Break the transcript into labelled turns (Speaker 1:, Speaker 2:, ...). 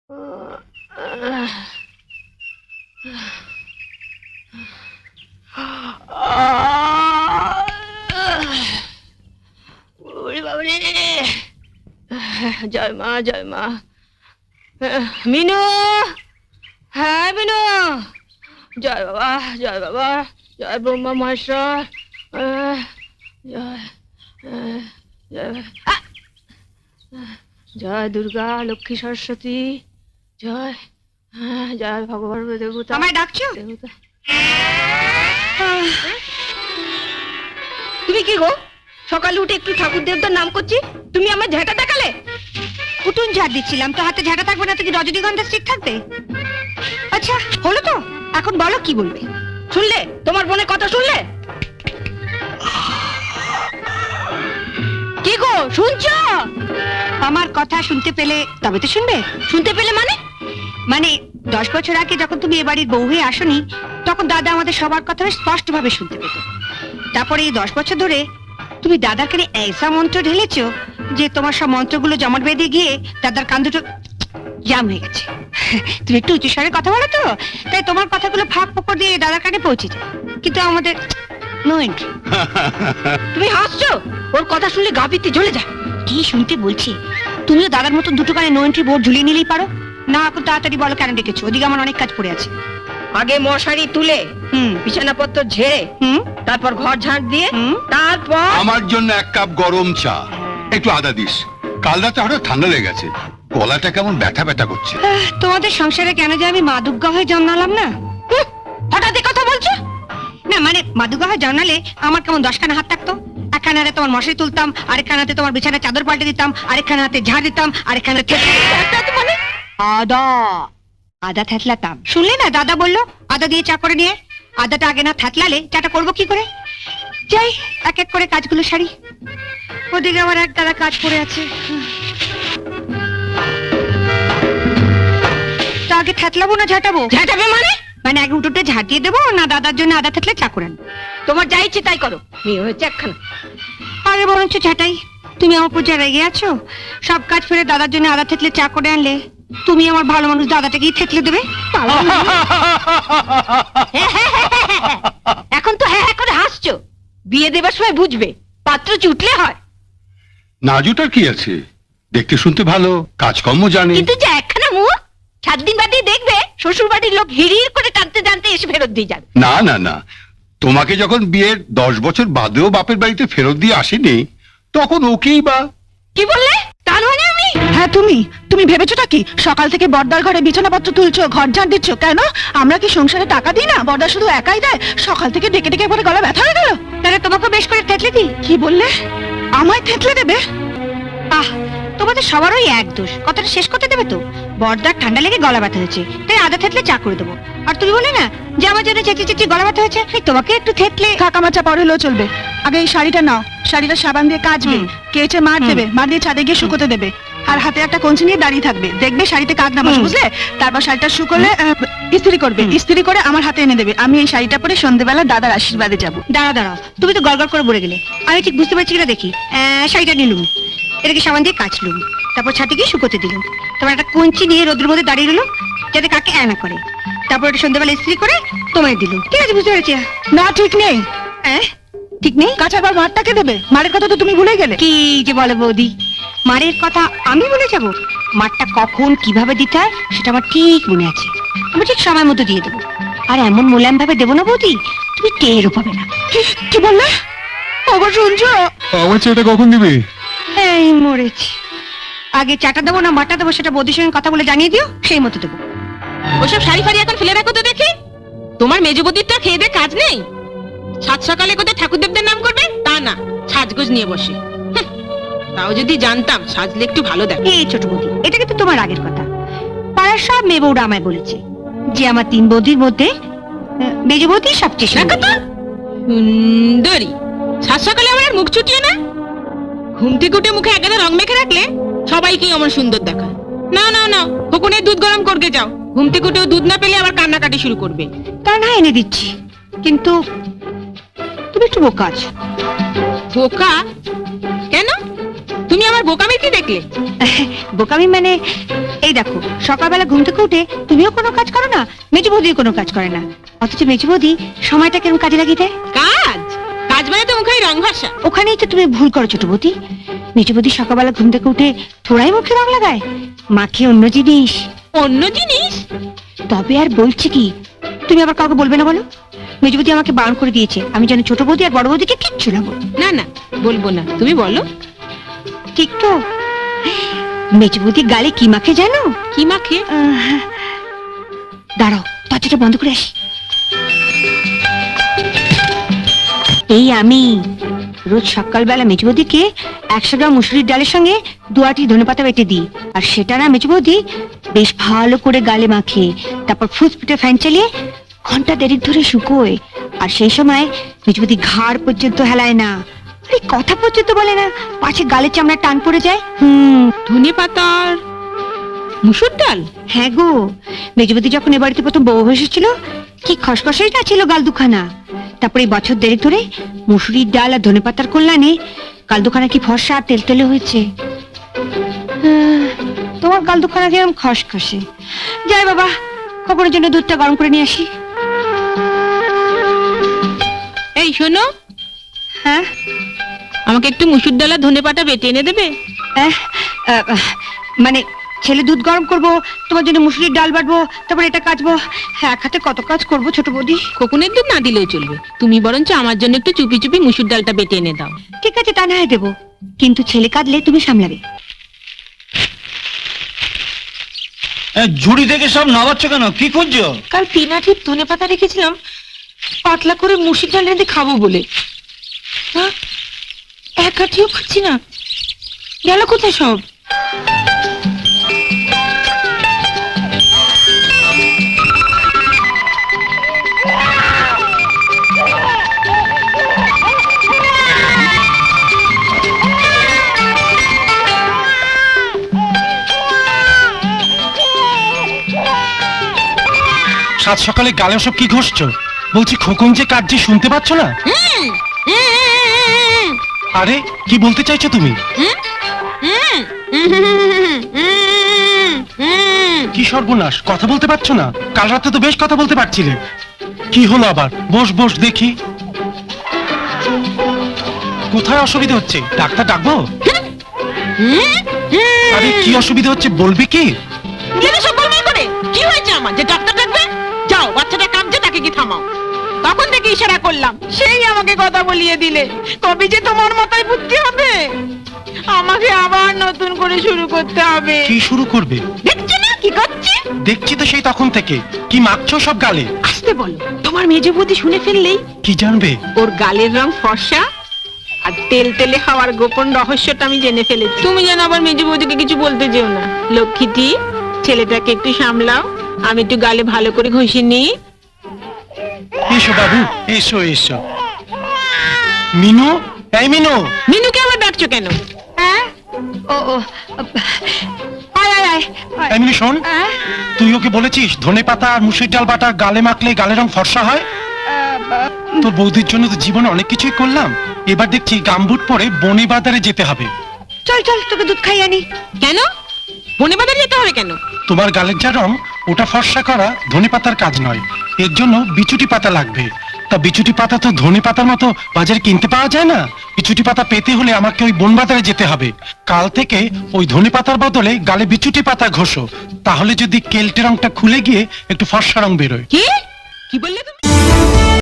Speaker 1: জয় মা, জয় মা। মিনু, হ্যাঁ মিনু, জয় বাবা, জয় বাবা, জয় ব্রহ্মা মহেশ্বর, জয় জয় জয় দুর্গা লক্ষ্মী সরস্বতী, জয় জয় ভগবান দেবতা।
Speaker 2: আমায় ডাকছো?
Speaker 1: দেবতা।
Speaker 2: তুমি কি গো, সকালে উঠে একটু ঠাকুর দেবতার নাম করছি, তুমি আমার ঝাঁটা দেখালে? উঠুন ঝাড় দিচ্ছিলাম, তো হাতে ঝাঁটা থাকবে না তো কি রজনীগন্ধা স্টিক থাকবে? আচ্ছা হলো তো, এখন বলো কি বলবে। শুনলে তোমার বোনের কথা শুনলে? কি গো শুনছো? আমার কথা শুনতে পেলে তবে তো শুনবে। শুনতে পেলে মানে 10 বছর আগে যখন তুমি এ বাড়ির বউ হয়ে আসনি, তখন দাদা আমাদের সবার কথা স্পষ্ট ভাবে শুনতে পেত। তারপরে এই 10 বছর ধরে তুমি দাদার কানে ऐसा মন্ত্র ঢেলেছো যে তোমার সব মন্ত্রগুলো জমাট বেঁধে গিয়ে দাদার কান দুটো জাম হয়ে গেছে। তুমি একটু উঁচু স্বরে কথা বলো তো, তাই তোমার কথাগুলো ফাঁক ফোকর দিয়ে দাদার কানে পৌঁছে যায়, কিন্তু আমাদের নো এন্ট্রি। তুমি হাসছো? ওর কথা শুনলে গা পিত্তে জ্বলে যায়। কি শুনতে বলছি? তুমিও দাদার মতো দুটো কানে নো এন্ট্রি বোর্ড ঝুলিয়ে নিলেই পারো না। এখন তাড়াতাড়ি বলো কেন ডেকেছো? ওদিকে আমার অনেক কাজ পড়ে আছে।
Speaker 1: আগে মশারি তুলে, বিছানাপত্র ঝেড়ে, তারপর ঘর ঝাড় দিয়ে, তারপর
Speaker 3: আমার জন্য 1 কাপ গরম চা, একটু আদা দিস। কাল রাতে হঠাৎ ঠান্ডা লেগে গেছে, গলাটা কেমন ব্যথা ব্যথা করছে।
Speaker 2: তোমাদের সংসারে কেন যে আমি মা দুর্গা হয়ে জন্মালাম না? হঠাৎ এই কথা বলছো? না মানে মা দুর্গা হয়ে জন্মালে আমার কেমন 10খানা হাত থাকতো। একখানা হাতে তোমার মশারি তুলতাম, আরেকখানা হাতে তোমার বিছানার চাদর পাল্টে দিতাম, আরেকখানা হাতে ঝাড় দিতাম, আরেকখানা মানে আদা আদা থেতলাতাম। শুনলে না দাদা বললো আদা দিয়ে চা করে নিয়ে। আদাটা আগে না থেতলালে চাটা করবো কি করে? যাই এক এক করে কাজগুলো সারি। ওদিকে আমার এক দাদা কাজ পড়ে আছে। তা আগে থেতলাবো না ঝাঁটাবো? ঝাঁটাবে মানে আগে উঠোতে ঝাড় দিয়ে দেবো না দাদার জন্য আদা থেতলে চা করে আনবো? তোমার যা ইচ্ছে তাই করো, মেয়ে হয়েছে একখানা। আরে বরঞ্চ ঝাঁটাই। তুমি আমার উপর যা রেগে আছো, সব কাজ ফেলে দাদার জন্য আদা থেতলে চা করে আনলে তুমি আমার ভালো মানুষ দাদাটাকেই থেতলে দেবে। এখন তো হ্যাঁ হ্যাঁ করে হাসছো, বিয়ে দেবার সময় বুঝবে পাত্র জুটলে হয়।
Speaker 3: না জুটার কি আছে, দেখতে শুনতে ভালো, কাজকর্ম জানে।
Speaker 2: কিন্তু যে একখানা মুখ, 7 দিন বাদে দেখবে শ্বশুর বাড়ির লোক হিড়ির করে টানতে টানতে এসে ফেরত দিয়ে যাবে।
Speaker 3: না না না, তোমাকে যখন বিয়ের 10 বছর বাদেও বাপের বাড়িতে ফেরত দিয়ে আসেনি, তখন ওকেই বা।
Speaker 2: কি বললে? তা নয় আমি।
Speaker 4: হ্যাঁ তুমি ভেবেছোটা কি সকাল থেকে বর্দার ঘরে বিছানাপত্র তুলছো, ঘর ঝাড় দিচ্ছ? কেন আমরা কি সংসারে টাকা দিই না? বর্দা শুধু একাই দেয়? সকাল থেকে ডেকে ডেকে পরে গলা ব্যথা হয়ে গেল।
Speaker 2: তাহলে তোমাকে বেশ করে থেতলে দিই।
Speaker 4: কি বললে? আমায় থেতলে দেবে?
Speaker 2: আহ, তোমাদের সবারই এক দোষ। কথাটা শেষ করতে দেবে তো? বর্দার ঠান্ডা লেগে গলা ব্যথা হয়েছে, তাই আদা থেতলে চা করে দেবো। আর তুমি বলে না যে আমার জন্য চেঁচিয়ে চেঁচিয়ে গলা ব্যথা হয়েছে, তোমাকে একটু থেতলে।
Speaker 4: কাকা মাচা পর হলেও চলবে। আগে এই শাড়িটা নাও, শাড়িটা সাবান দিয়ে কাচবে, কেচে মার দেবে, মার দিয়ে ছাদে গিয়ে শুকোতে দেবে। আর হাতে একটা কঞ্চি নিয়ে দাঁড়িয়ে থাকবে, দেখবে শাড়িতে কাক না বসে, বুঝলে? তারপর শাড়িটা শুকোলে ইস্ত্রি করবে, ইস্ত্রি করে আমার হাতে এনে দেবে। আমি এই শাড়িটা পরে সন্ধ্যেবেলা দাদার আশীর্বাদে যাবো।
Speaker 2: দাঁড়াও, তুমি তো গড়গড় করে বলে গেলে। আমি ঠিক বুঝতে পারছি কিনা দেখি। শাড়িটা নিলুম, এটাকে সাবান দিয়ে কাচলুম, তারপর ছাদে গিয়ে শুকোতে দিলুম, তারপর একটা কঞ্চি নিয়ে রোদ্রের মধ্যে দাঁড়িয়ে রইল যাতে কাকে না করে, তারপর এটা সন্ধ্যাবেলা ইস্ত্রি করে তোমায় দিলুম। ঠিক আছে, বুঝতে পেরেছি।
Speaker 4: না ঠিক নেই।
Speaker 2: ঠিক নেই?
Speaker 4: কাঁচার পর মারটাকে দেবে? মারের কথা তো তুমি ভুলে গেলে।
Speaker 2: কি যে বলে বৌদি, মারের কথা আমি বলে যাব? মারটা কখন কিভাবে দিতে হয় সেটা আমার ঠিক মনে আছে। আমি ঠিক সময় মতো দিয়ে দেবো। আর এমন মোলায়েম ভাবে দেবো না বৌদি, তুমি টেরও পাবে না।
Speaker 4: কি বললে? ওগো শুনছো?
Speaker 3: আমার চাটা কখন দিবে?
Speaker 2: এই মরেছি। আগে চাটা দেবো না মারটা দেবো সেটা বৌদির সঙ্গে কথা বলে জানিয়ে দিও, সেই মতো দেবো।
Speaker 1: ওসব শাড়ি ফাড়ি এখন ফেলে রাখো তো দেখি। তোমার মেজবদির তো খেয়ে দে কাজ নেই। সাত সকালে কোথায় ঠাকুর দেবদের নাম করবে তা না, সাজগোজ নিয়ে বসে। তাও যদি জানতাম সাজলে একটু ভালো দেখ।
Speaker 2: এই ছোট বৌদি, এটা কিন্তু তোমার আগের কথা। পাড়ার সব মেয়ে বউরা আমায় বলেছে যে আমার 3 বৌদির মধ্যে মেজ বৌদি সবচেয়ে
Speaker 1: সুন্দরী। সাত সকালে আমার মুখ চুটিয়ে না, ঘুম থেকে উঠে মুখে একগাদা রং মেখে রাখলে সবাইকেই আমার সুন্দর দেখায়। না না না, ফকুনের দুধ গরম করতে যাও। ঘুম থেকে উঠেও দুধ না পেলে আবার কান্নাকাটি শুরু করবে।
Speaker 2: তা না এনে দিচ্ছি, কিন্তু তুমি একটু বোকা আছো।
Speaker 1: বোকা কেন? তুমি আমার বোকামি কি দেখলে?
Speaker 2: বোকামি মানে এই দেখো, সকালবেলা ঘুম থেকে উঠে তুমিও কোনো কাজ করো না, মেজো বৌদিও কোনো কাজ করে না, অথচ মেজো বৌদি সময়টা কেমন কাজে লাগিয়ে দেয়।
Speaker 1: কাজ কাজ মানে তো মুখে রং ভাষা।
Speaker 2: ওখানেই তো তুমি ভুল করো ছোট বৌদি। মেজো বৌদি সকালবেলা ঘুম থেকে উঠে থোড়াই মুখে রং লাগায়, মাখে অন্য জিনিস।
Speaker 1: অন্য জিনিস?
Speaker 2: তবে আর বলছি কি, তুমি আবার কাউকে বলবে না বলো। মেজো বৌদি আমাকে বারণ করে দিয়েছে, আমি যেন ছোট বৌদি আর বড় বৌদিকে কিচ্ছু না বলি।
Speaker 1: না না, বলবো না, তুমি বলো।
Speaker 2: ঠিক তো? মেজো বৌদি গালে কি মাখে জানো?
Speaker 1: কি মাখে?
Speaker 2: দাঁড়াও, দরজাটা বন্ধ করে আসি। এই আমি রোজ সকালবেলা মেজো বৌদিকে 100 গ্রাম মুসুরির ডালের সঙ্গে 2 আঁটি ধনেপাতা বেটে দিই, আর সেটা না মেজো বৌদি বেশ ভালো করে গালে মাখে, তারপর ফুসফুটে ফ্যান চালিয়ে ঘন্টা দেড়েক ধরে শুকোয়। আর সেই সময় মেজো বৌদি ঘাড় পর্যন্ত হেলায় না, আরে কথা পর্যন্ত বলে না, পাছে গালের চামড়া টান পড়ে যায়।
Speaker 1: ধনে পাতার মুসুর ডাল?
Speaker 2: হ্যাঁ গো, মেজবতী যখন এ বাড়িতে প্রথম বউ এসেছিল কি খসখসাই না ছিল গাল দুখানা। তারপরে এই বছর দেড়েক ধরে মুসুরির ডাল আর ধনে পাতার কল্যাণে গাল দুখানা কি ফর্সা আর তেলতেলে হয়েছে। তোমার গাল দুখানা কিরম খসখসে। যাই বাবা, খবরের জন্য দুধটা গরম করে নিয়ে আসি।
Speaker 1: এই শোনো,
Speaker 2: হ্যাঁ
Speaker 1: আমাকে একটু মুসুর ডাল আর ধনে পাতা বেটে এনে দেবে?
Speaker 2: মানে ছেলে দুধ গরম করবো, তোমার জন্য মুসুরির ডাল বাটবো, তারপর এটা কাচবো, হ্যাঁ এক হাতে কত কাজ করবো ছোট বৌদি।
Speaker 1: খোকনের দুধ না দিলেও চলবে, তুমি বরঞ্চ আমার জন্য একটু চুপি চুপি মুসুর ডালটা বেটে এনে দাও।
Speaker 2: ঠিক আছে, তা না হয় দেবো, কিন্তু ছেলে কাঁদলে তুমি সামলাবে।
Speaker 5: ঝুড়ি থেকে সব নামাচ্ছ কেন? কি খুঁজছো?
Speaker 1: কাল 3 আঁটি ধনে পাতা রেখেছিলাম পাতলা করে মুসুর ডাল রেঁধে খাবো বলে, 1 আঁটিও খুঁজছি না, গেল কোথায় সব?
Speaker 5: সাত সকালে গালে সব কি ঘষছো? বলছি খোকন যে কাটছে শুনতে পাচ্ছ না? আরে কি বলতে চাইছো তুমি? কি সর্বনাশ, কথা বলতে পারছো না? কাল রাতে তো বেশ কথা বলতে পারছিলে, কি হলো আবার? বস বস দেখি, কোথায় অসুবিধা হচ্ছে? ডাক্তার ডাকবো? আরে কি অসুবিধা হচ্ছে বলবি কি?
Speaker 1: কি হয়েছে আমার যে ডাক্তার ডাকবে? যাও, বাচ্চাটা কাঁদছে, তাকে কি থামাও। তখন থেকে ইশারা করলাম, সেই আমাকে কথা বলিয়ে দিলে। কবে যে তোমার মাথায় বুদ্ধি হবে? আমাকে আবার নতুন করে শুরু করতে হবে।
Speaker 5: কি শুরু করবে?
Speaker 1: দেখছো না কি করছি?
Speaker 5: দেখছি তো সেই তখন থেকে। কি মাখছো সব গালে?
Speaker 1: আসতে বলো, তোমার মেজো বৌদি শুনে ফেললেই
Speaker 5: কি জানবে?
Speaker 1: ওর গালের রং ফর্সা আর তেল তেলে হওয়ার গোপন রহস্যটা আমি জেনে ফেলেছি। তুমি যেন আবার মেজো বৌদিকে কিছু বলতে যেও না। লক্ষ্মীটি, ছেলেটাকে একটু সামলাও, আমি একটু গালে ভালো করে ঘষে নিই।
Speaker 5: এসো বাবু, এসো এসো। মিনু, এই মিনু।
Speaker 1: মিনুকে আবার ডাকছো কেন?
Speaker 2: হ্যাঁ ও ও আয় আয় আয় আয়।
Speaker 5: এই মিনু শোন,
Speaker 2: হ্যাঁ?
Speaker 5: তুই ওকে বলেছিস ধনে পাতা আর মুসুর ডাল বাটা গালে মাখলে গালের রং ফর্সা হয়? তোর বৌদির জন্য তো জীবনে অনেক কিছুই করলাম, এবার দেখছি গামবুট পরে বনে বাজারে যেতে হবে।
Speaker 2: চল চল, তোকে দুধ খাই আনি।
Speaker 1: কেন বনে বাজারে যেতে হবে কেন?
Speaker 5: তোমার গালের যা রং ওটা ফর্সা করা ধনে পাতার কাজ নয়, এর জন্য বিচুটি পাতা লাগবে। তা বিচুটি পাতা তো ধনে পাতার মতো বাজারে কিনতে পাওয়া যায় না। বিচুটি পাতা পেতে হলে আমাকে ওই বন বাজারে যেতে হবে। কাল থেকে ওই ধনে পাতার বদলে গালে বিচুটি পাতা ঘষো, তাহলে যদি কেলটে রংটা খুলে গিয়ে একটু ফর্সা রং বেরোয়।
Speaker 1: কি কি বললে তুমি?